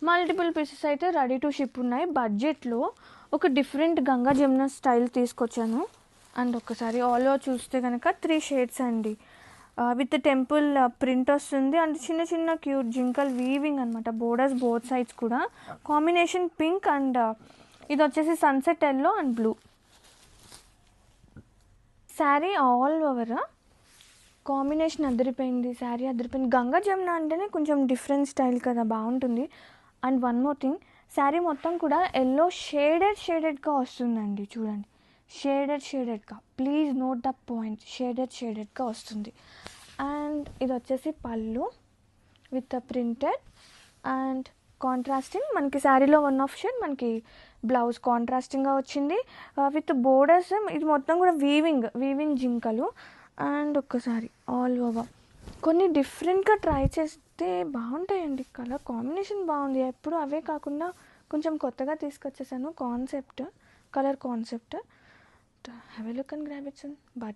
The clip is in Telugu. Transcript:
మల్టిపుల్ పీసెస్ అయితే రెడీ టు షిప్ ఉన్నాయి. బడ్జెట్లో ఒక డిఫరెంట్ గంగా జమున స్టైల్ తీసుకొచ్చాను. అండ్ ఒకసారి ఆల్ ఓవర్ చూస్తే కనుక 3 షేడ్స్ అండి. విత్ టెంపుల్ ప్రింట్ వస్తుంది. అండ్ చిన్న చిన్న క్యూట్ జింకల్ వీవింగ్ అనమాట. బోర్డర్స్ బోత్ సైడ్స్ కూడా కాంబినేషన్ పింక్ అండ్ ఇది వచ్చేసి sunset yellow and blue. Sari all over combination అదిరిపోయింది. శారీ అదిరిపోయింది. గంగా జమున అంటేనే కొంచెం డిఫరెంట్ స్టైల్ కదా, బాగుంటుంది. And one more thing, sari మొత్తం కూడా ఎల్లో షేడెడ్గా వస్తుందండి. చూడండి, షేడెడ్గా. ప్లీజ్ నోట్ ద పాయింట్, షేడెడ్గా వస్తుంది. అండ్ ఇది వచ్చేసి పళ్ళు విత్ ప్రింటెడ్ అండ్ కాంట్రాస్టింగ్. మనకి శారీలో వన్ ఆఫ్ షేడ్, మనకి బ్లౌజ్ కాంట్రాస్టింగ్గా వచ్చింది విత్ బోర్డర్స్. ఇది మొత్తం కూడా వీవింగ్ జింకలు. అండ్ ఒక్కసారి ఆల్ ఓవర్ కొన్ని డిఫరెంట్గా ట్రై చేస్తే బాగుంటాయండి. కలర్ కాంబినేషన్ బాగుంది. ఎప్పుడు అవే కాకుండా కొంచెం కొత్తగా తీసుకొచ్చేసాను colour concept. Have a look and grab it. But